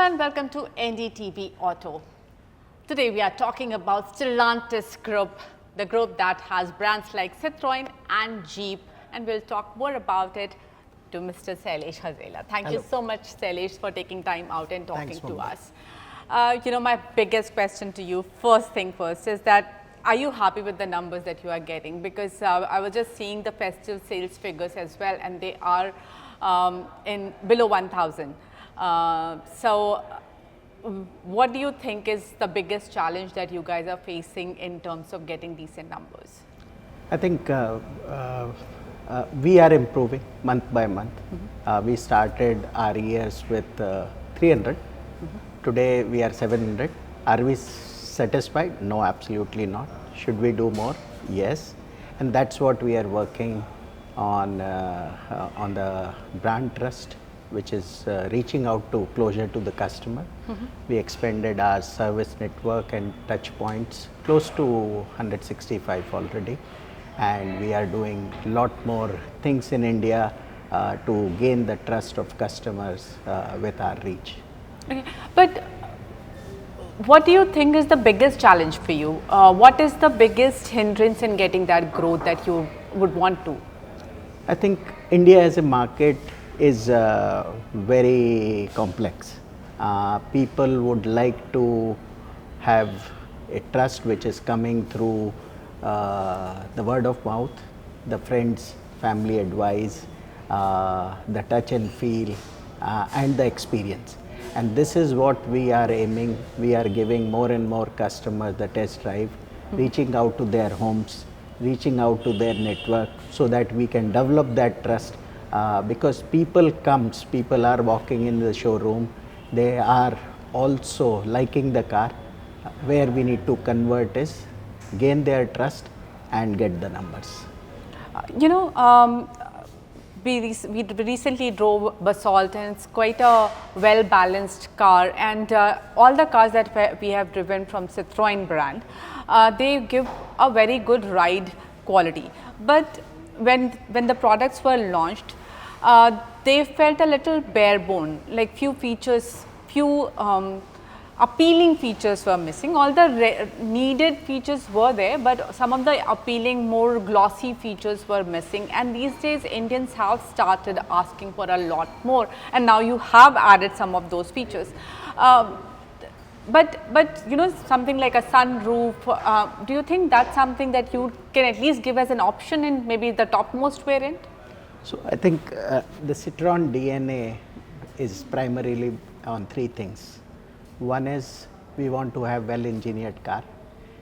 and welcome to NDTV Auto. Today we are talking about Stellantis Group, the group that has brands like Citroen and Jeep, and we'll talk more about it to Mr. Shailesh Hazela. Thank you so much, Shailesh, for taking time out and talking to us. My biggest question to you, first thing first, is that are you happy with the numbers that you are getting? Because I was just seeing the festive sales figures as well, and they are in below 1,000. What do you think is the biggest challenge that you guys are facing in terms of getting decent numbers? I think we are improving month by month. We started our years with 300. Today we are 700. Are we satisfied? No, absolutely not. Should we do more? Yes. And that's what we are working on the brand trust, which is reaching out to closer to the customer. We expanded our service network and touch points close to 165 already, and we are doing a lot more things in India to gain the trust of customers with our reach. Okay. But what do you think is the biggest challenge for you? What is the biggest hindrance in getting that growth that you would want to? I think India as a market is very complex. People would like to have a trust which is coming through the word of mouth, the friends, family advice, the touch and feel, and the experience. And this is what we are aiming. We are giving more and more customers the test drive, reaching out to their homes, reaching out to their network, so that we can develop that trust. Because people are walking in the showroom, they are also liking the car. Where we need to convert is gain their trust and get the numbers. We recently drove Basalt, and it's quite a well-balanced car, and all the cars that we have driven from Citroen brand, they give a very good ride quality. But when the products were launched, they felt a little bare bone, like few features, appealing features were missing. All the needed features were there, but some of the appealing, more glossy features were missing. And these days Indians have started asking for a lot more, and now you have added some of those features. But something like a sunroof, do you think that's something that you can at least give as an option in maybe the topmost variant? So I think the Citroen DNA is primarily on three things. One is we want to have well-engineered car.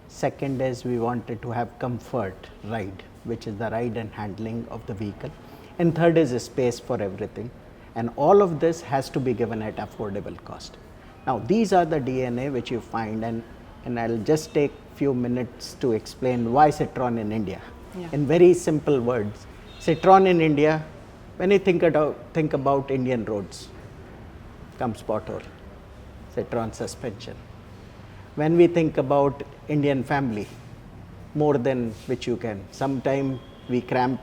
Second is we wanted to have comfort ride, which is the ride and handling of the vehicle. And third is a space for everything. And all of this has to be given at affordable cost. Now these are the DNA which you find, and I'll just take few minutes to explain why Citroen in India. Yeah. In very simple words, Citroen in India, when you think about Indian roads, comes pothole, Citroen suspension. When we think about Indian family, more than which you can. Sometime we cramp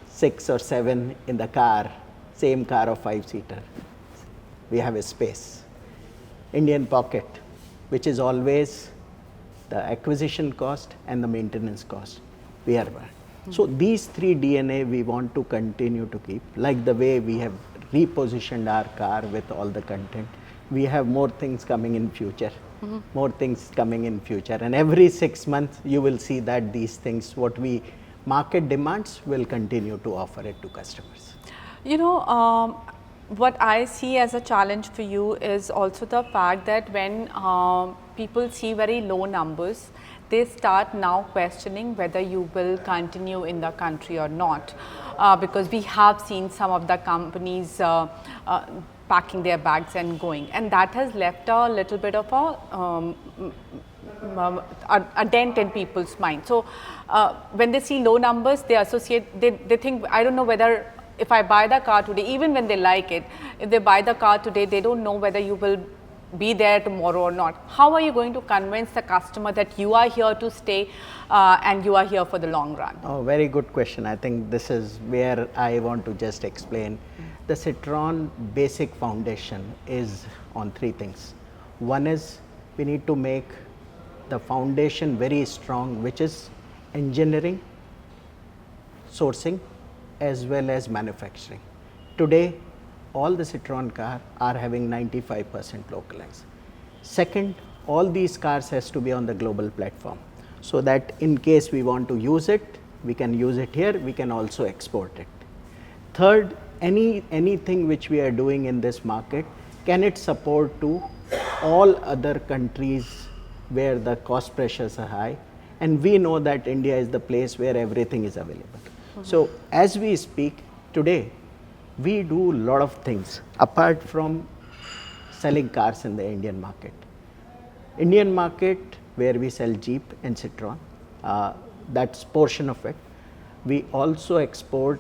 6 or 7 in the car, same car of 5-seater. We have a space. Indian pocket, which is always the acquisition cost and the maintenance cost. We are So these three DNA we want to continue to keep, like the way we have repositioned our car with all the content. We have more things coming in future, more things coming in future. And every 6 months you will see that these things, what we market demands, will continue to offer it to customers. What I see as a challenge for you is also the fact that when people see very low numbers, they start now questioning whether you will continue in the country or not, because we have seen some of the companies packing their bags and going, and that has left a little bit of a dent in people's mind. So when they see low numbers, they associate, they think, I don't know whether if I buy the car today, even when they like it, if they buy the car today, they don't know whether you will be there tomorrow or not. How are you going to convince the customer that you are here to stay and you are here for the long run? Oh, very good question. I think this is where I want to just explain. The Citroen basic foundation is on three things. One is we need to make the foundation very strong, which is engineering, sourcing, as well as manufacturing. Today, all the Citroen cars are having 95% localized. Second, all these cars has to be on the global platform, so that in case we want to use it, we can use it here, we can also export it. Third, anything which we are doing in this market, can it support to all other countries where the cost pressures are high, and we know that India is the place where everything is available. So as we speak today, we do a lot of things apart from selling cars in the Indian market. Indian market, where we sell Jeep and Citroen, that's portion of it. We also export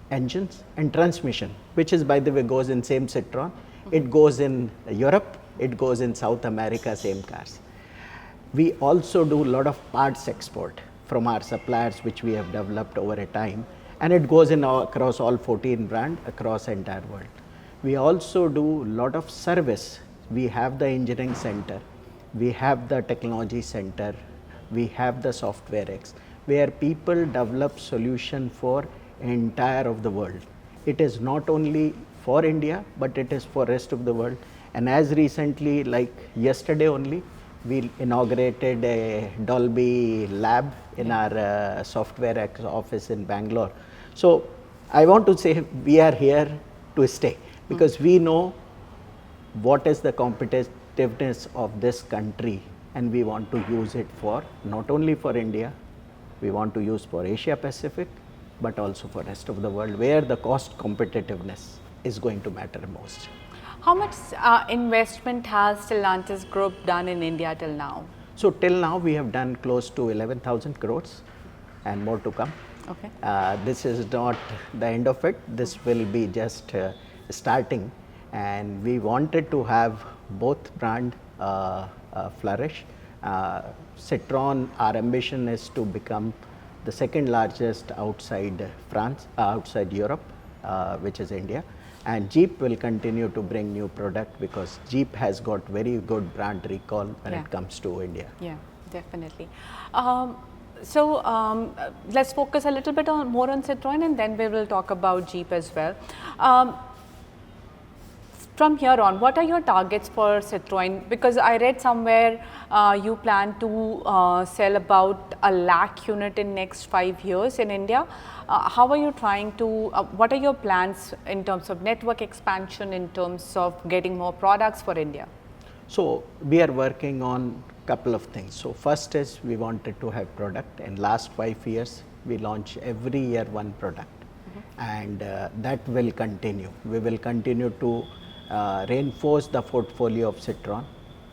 engines and transmission, which is, by the way, goes in same Citroen. It goes in Europe, it goes in South America, same cars. We also do a lot of parts export from our suppliers, which we have developed over a time, and it goes in across all 14 brands across the entire world. We also do a lot of service. We have the engineering center, we have the technology center, we have the software X, where people develop solution for entire of the world. It is not only for India, but it is for rest of the world. And as recently, like yesterday only, we inaugurated a Dolby lab in our software X office in Bangalore. So I want to say we are here to stay, because we know what is the competitiveness of this country, and we want to use it for not only for India, we want to use for Asia Pacific, but also for rest of the world, where the cost competitiveness is going to matter most. How much investment has Stellantis Group done in India till now? So till now we have done close to 11,000 crores and more to come. Okay. This is not the end of it. This will be just starting, and we wanted to have both brand flourish. Citroen, our ambition is to become the second largest outside France, outside Europe, which is India. And Jeep will continue to bring new product, because Jeep has got very good brand recall when it comes to India. Yeah, definitely. Let's focus a little bit more on Citroen, and then we will talk about Jeep as well. From here on, what are your targets for Citroen? Because I read somewhere you plan to sell about 1 lakh unit in next 5 years in India. How are you trying to, what are your plans in terms of network expansion, in terms of getting more products for India? So we are working on couple of things. So first is we wanted to have product. In last 5 years, we launch every year one product, and that will continue. We will continue to reinforce the portfolio of Citroen,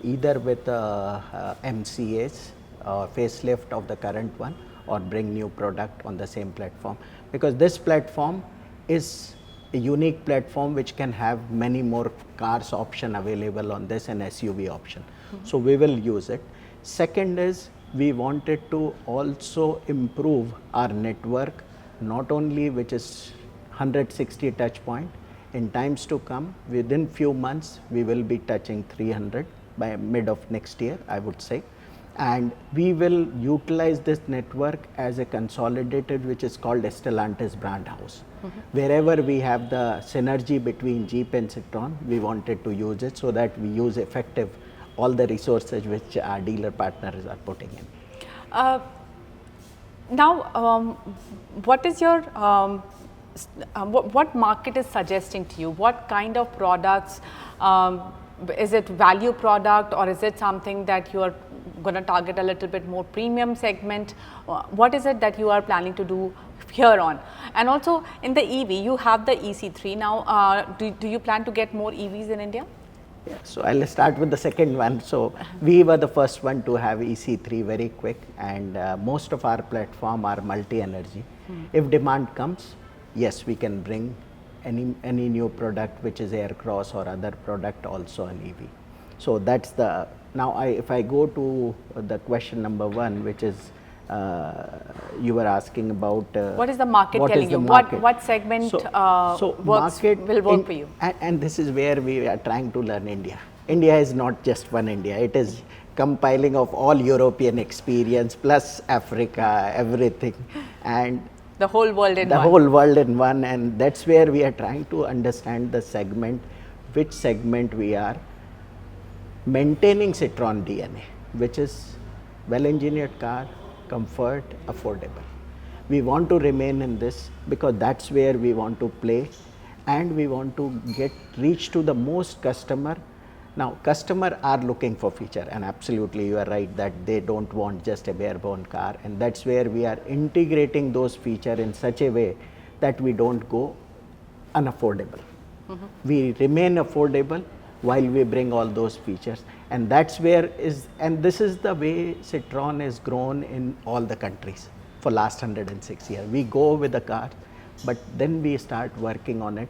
either with MCAs, facelift of the current one, or bring new product on the same platform, because this platform is a unique platform which can have many more cars option available on this, and SUV option. So we will use it. Second is we wanted to also improve our network, not only which is 160 touch point. In times to come, within few months, we will be touching 300 by mid of next year, I would say. And we will utilize this network as a consolidated, which is called Stellantis brand house. Wherever we have the synergy between Jeep and Citroen, we wanted to use it, so that we use effective all the resources which our dealer partners are putting in. What is your what market is suggesting to you? What kind of products? Is it value product, or is it something that you are going to target a little bit more premium segment? What is it that you are planning to do here on? And also in the EV, you have the EC3 now. Do you plan to get more EVs in India? Yeah, so I'll start with the second one. So we were the first one to have EC3 very quick, and most of our platform are multi-energy. If demand comes, yes, we can bring any new product which is aircross or other product also an EV. So that's the, now if I go to the question number one, which is you were asking about what is the market what telling is the you? market? What segment will work for you? And this is where we are trying to learn India. India is not just one India. It is compiling of all European experience plus Africa, everything, and The whole world in the one. whole world in one. And that's where we are trying to understand the segment, which segment we are maintaining Citroen DNA, which is well-engineered car, comfort, affordable. We want to remain in this because that's where we want to play, and we want to reach to the most customer. Now, customer are looking for feature, and absolutely you are right that they don't want just a bare-bone car, and that's where we are integrating those feature in such a way that we don't go unaffordable. We remain affordable while we bring all those features, and that's where and this is the way Citroen has grown in all the countries for last 106 years. We go with the car, but then we start working on it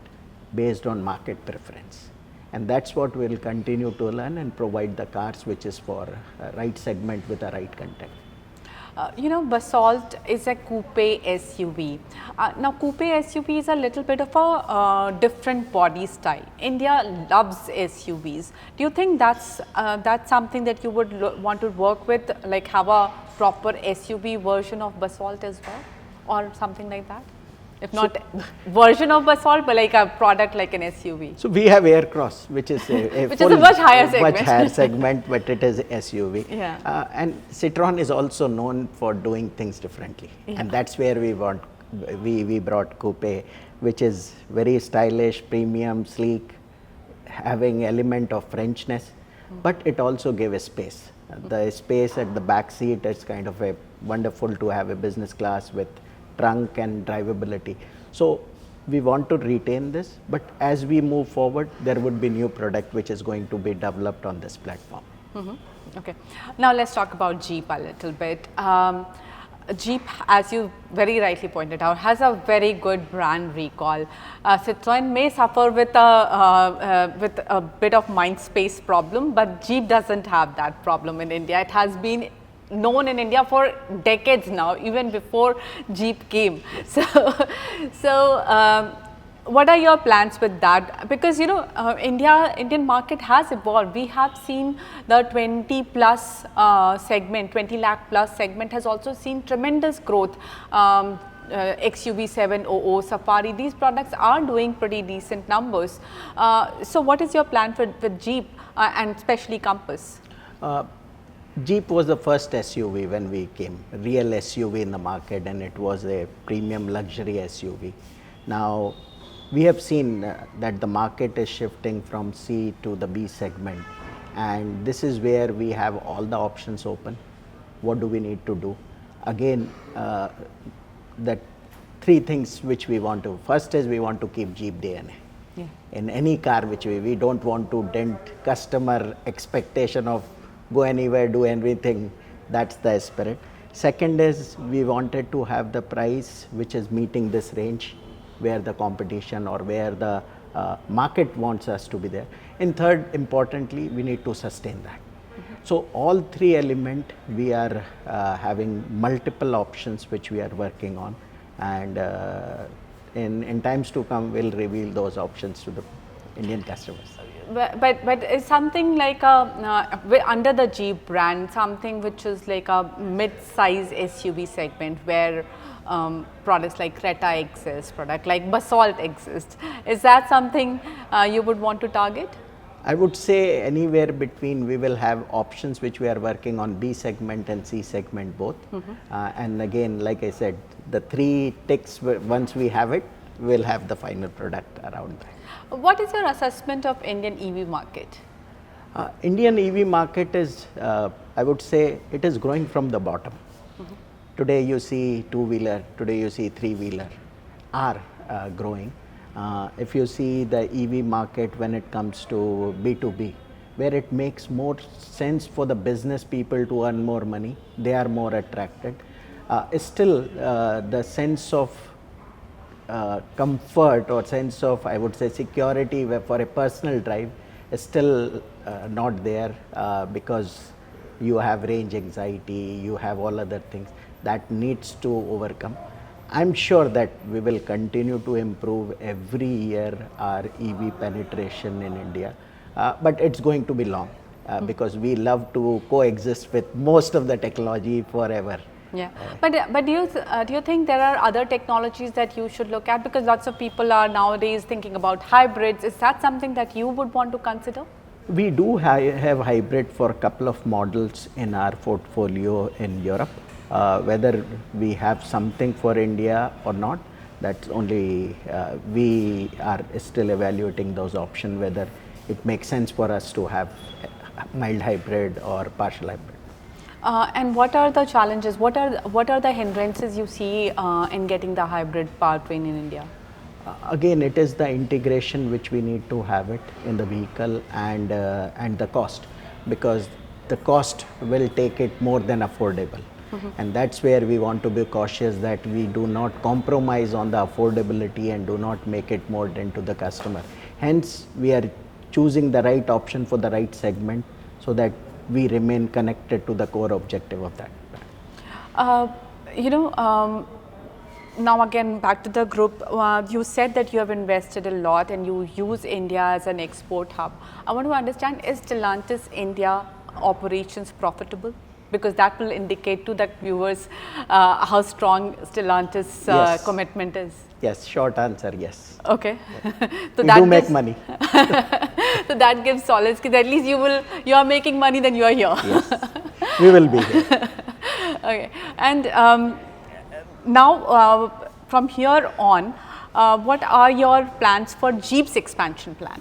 based on market preference, and that's what we'll continue to learn and provide the cars which is for right segment with the right content. Basalt is a coupe SUV. Now, coupe SUV is a little bit of a different body style. India loves SUVs. Do you think that's something that you would want to work with, like have a proper SUV version of Basalt as well, or something like that? If not version of Basalt, but like a product like an SUV. So we have Aircross, which is a which is a much higher segment. Much higher segment, but it is SUV. Yeah. And Citroen is also known for doing things differently, and that's where we brought Coupe, which is very stylish, premium, sleek, having element of Frenchness, but it also gave a space. The space at the back seat is kind of a wonderful to have a business class with trunk and drivability. So we want to retain this, but as we move forward, there would be new product which is going to be developed on this platform. Okay. Now let's talk about Jeep a little bit. Jeep, as you very rightly pointed out, has a very good brand recall. Citroen may suffer with a bit of mind space problem, but Jeep doesn't have that problem in India. It has been known in India for decades now, even before Jeep came. So, what are your plans with that? Because Indian market has evolved. We have seen the 20 plus segment, 20 lakh plus segment has also seen tremendous growth. XUV 700, Safari, these products are doing pretty decent numbers. So, what is your plan with Jeep and especially Compass? Jeep was the first SUV when we came, real SUV in the market, and it was a premium luxury SUV. Now, we have seen that the market is shifting from C to the B segment, and this is where we have all the options open. What do we need to do? Again, the three things which we want to, first is we want to keep Jeep DNA. Yeah. In any car which we don't want to dent customer expectation of go anywhere, do everything. That's the spirit. Second is we wanted to have the price which is meeting this range where the competition or where the market wants us to be there. And third, importantly, we need to sustain that. So all three elements we are having multiple options which we are working on, and in times to come we'll reveal those options to the Indian customers. But is something like under the Jeep brand, something which is like a mid-size SUV segment where products like Creta exist, product like Basalt exists. Is that something you would want to target? I would say anywhere between. We will have options which we are working on B segment and C segment both. And again, like I said, the three ticks, once we have it, we'll have the final product around that. What is your assessment of Indian EV market? Indian EV market is, I would say, it is growing from the bottom. Today you see two-wheeler, today you see three-wheeler are growing. If you see the EV market when it comes to B2B, where it makes more sense for the business people to earn more money, they are more attracted. Still, the sense of comfort or sense of, I would say, security for a personal drive is still not there because you have range anxiety, you have all other things that needs to overcome. I'm sure that we will continue to improve every year our EV penetration in India, but it's going to be long because we love to coexist with most of the technology forever. Yeah, but do you think there are other technologies that you should look at, because lots of people are nowadays thinking about hybrids? Is that something that you would want to consider? We do have hybrid for a couple of models in our portfolio in Europe. Whether we have something for India or not, that's only we are still evaluating those options, whether it makes sense for us to have mild hybrid or partial hybrid. And what are the challenges? What are the hindrances you see in getting the hybrid powertrain in India? Again, it is the integration which we need to have it in the vehicle, and the cost, because the cost will take it more than affordable. And that's where we want to be cautious that we do not compromise on the affordability and do not make it more than to the customer. Hence, we are choosing the right option for the right segment so that we remain connected to the core objective of that. Now again back to the group, you said that you have invested a lot and you use India as an export hub. I want to understand, is Stellantis India operations profitable? Because that will indicate to the viewers how strong Stellantis Yes. commitment is. Yes, short answer, yes. Okay. So We do make money. So that gives solace, because at least you are making money, then you are here. Yes, we will be here. Okay. And now from here on, what are your plans for Jeep's expansion plan?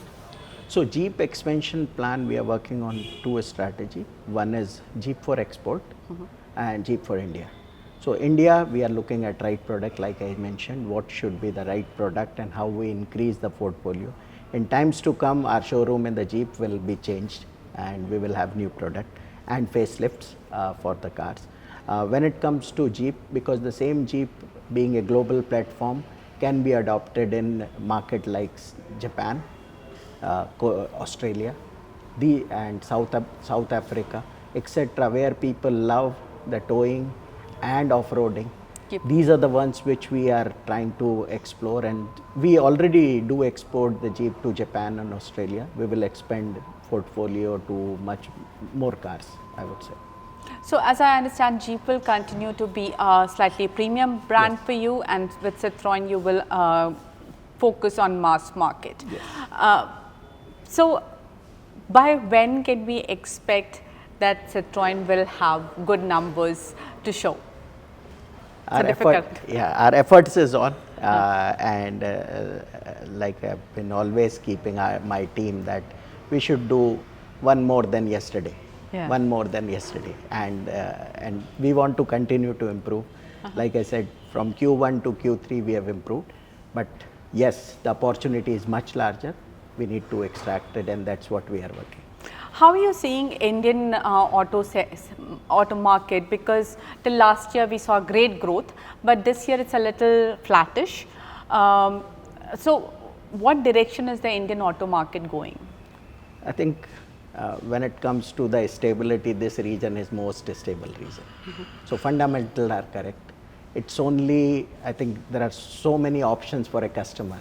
So Jeep expansion plan, we are working on two strategy. One is Jeep for export and Jeep for India. So India, we are looking at right product, like I mentioned, what should be the right product and how we increase the portfolio. In times to come, our showroom in the Jeep will be changed and we will have new product and facelifts for the cars. When it comes to Jeep, because the same Jeep being a global platform can be adopted in market like Japan, Australia, and South Africa, etc., where people love the towing and off-roading. Yep. These are the ones which we are trying to explore, and we already do export the Jeep to Japan and Australia. We will expand portfolio to much more cars, I would say. So as I understand, Jeep will continue to be a slightly premium brand for you, and with Citroen you will focus on mass market. Yes. So by when can we expect that Citroen will have good numbers to show? Our efforts is on, and like I've been always keeping my team that we should do one more than yesterday. Yeah. One more than yesterday, and we want to continue to improve. Like I said, from Q1 to Q3 we have improved, but yes, the opportunity is much larger. We need to extract it, and that's what we are working. How are you seeing Indian auto market? Because till last year we saw great growth, but this year it's a little flattish. So what direction is the Indian auto market going? I think when it comes to the stability, this region is most stable region. So fundamentals are correct. It's only, I think there are so many options for a customer,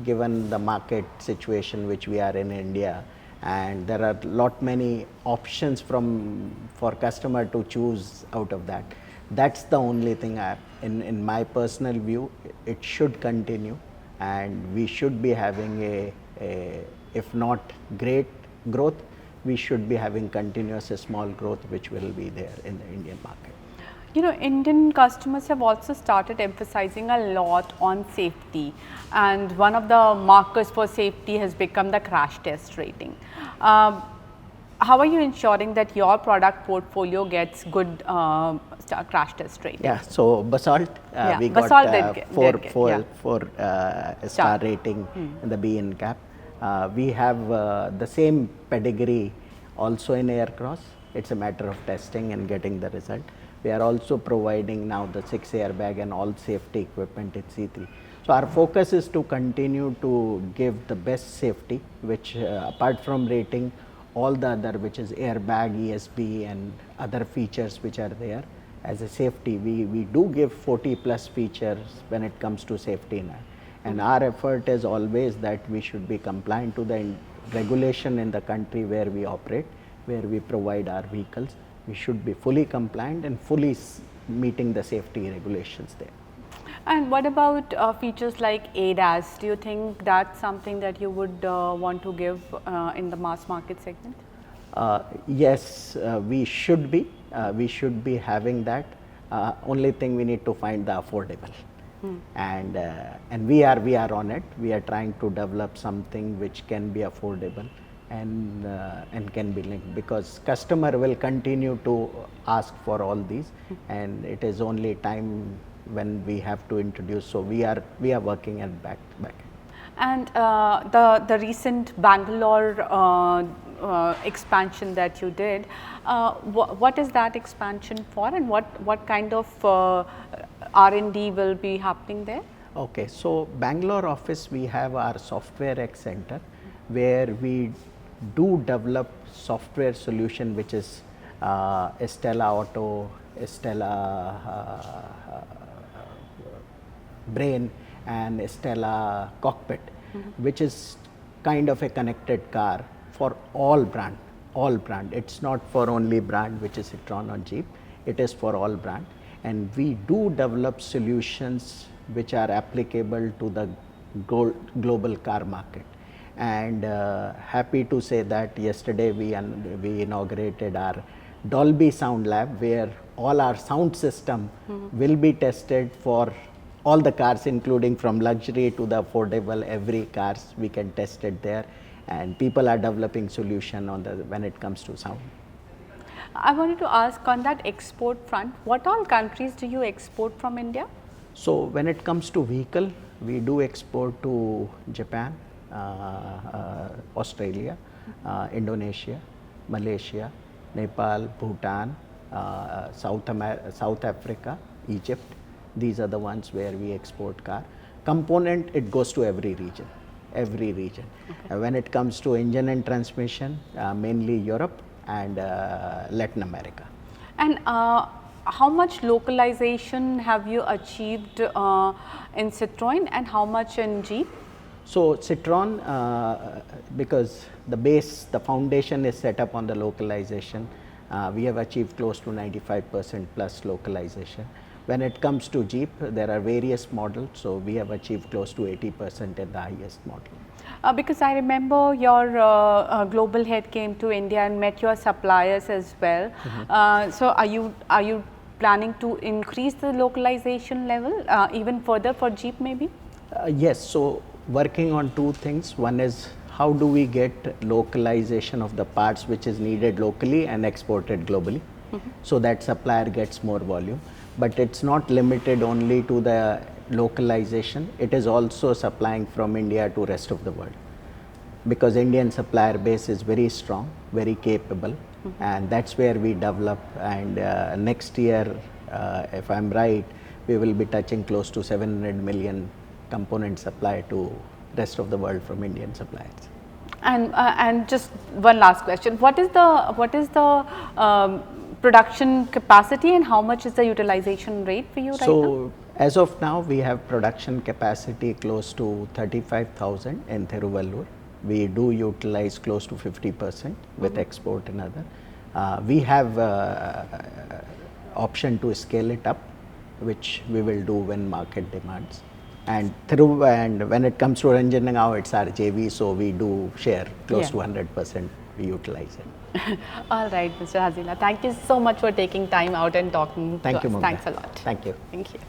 given the market situation which we are in India, and there are many options for customer to choose out of that. That's the only thing in my personal view, it should continue, and we should be having a if not great growth, we should be having continuous small growth which will be there in the Indian market. You know, Indian customers have also started emphasizing a lot on safety, and one of the markers for safety has become the crash test rating. How are you ensuring that your product portfolio gets good crash test rating? Yeah, so Basalt, we got four star rating in the B in CAP. We have the same pedigree also in Aircross. It's a matter of testing and getting the result. We are also providing now the 6 airbag and all safety equipment at C3. So our focus is to continue to give the best safety, which apart from rating all the other, which is airbag, ESP and other features which are there as a safety, we do give 40 plus features when it comes to safety now. And our effort is always that we should be compliant to the regulation in the country where we operate, where we provide our vehicles. We should be fully compliant and fully meeting the safety regulations there. And what about features like ADAS? Do you think that's something that you would want to give in the mass market segment? Yes, we should be. We should be having that. Only thing we need to find the affordable. And we are on it. We are trying to develop something which can be affordable and can be linked, because customer will continue to ask for all these, and it is only time when we have to introduce. So we are working at back. And the recent Bangalore expansion that you did, what is that expansion for, and what kind of R&D will be happening there? Okay, so Bangalore office, we have our Software X Center, where we do develop software solution which is Stella Auto, Stella Brain and Stella Cockpit, which is kind of a connected car for all brand. It's not for only brand which is Citroen or Jeep, it is for all brand. And we do develop solutions which are applicable to the global car market. And happy to say that yesterday we inaugurated our Dolby Sound Lab, where all our sound system will be tested for all the cars, including from luxury to the affordable. Every cars we can test it there, and people are developing solution on when it comes to sound. I wanted to ask, on that export front, what all countries do you export from India? So when it comes to vehicle, we do export to Japan, Australia, Indonesia, Malaysia, Nepal, Bhutan, South Africa, Egypt. These are the ones where we export car. Component, it goes to every region. Okay. When it comes to engine and transmission, mainly Europe and Latin America. And how much localization have you achieved in Citroen, and how much in Jeep? So Citroen, because the foundation is set up on the localization, we have achieved close to 95% plus localization. When it comes to Jeep, there are various models, so we have achieved close to 80% in the highest model. Because I remember your global head came to India and met your suppliers as well. So are you planning to increase the localization level even further for Jeep maybe? Yes, so working on two things. One is, how do we get localization of the parts which is needed locally and exported globally, so that supplier gets more volume. But it's not limited only to the localization, it is also supplying from India to rest of the world, because Indian supplier base is very strong, very capable, and that's where we develop. And next year, if I'm right, we will be touching close to 700 million component supply to rest of the world from Indian suppliers. And just one last question, what is the production capacity, and how much is the utilization rate for you right now? So as of now, we have production capacity close to 35,000 in Thiruvallur. We do utilize close to 50% with export and other. We have option to scale it up, which we will do when market demands. And when it comes to Ranjanagaon, it's our JV, so we do share close to 100%. We utilize it. All right, Mr. Hazela, thank you so much for taking time out and talking to us. Thank you, Mumta. Thanks a lot. Thank you. Thank you.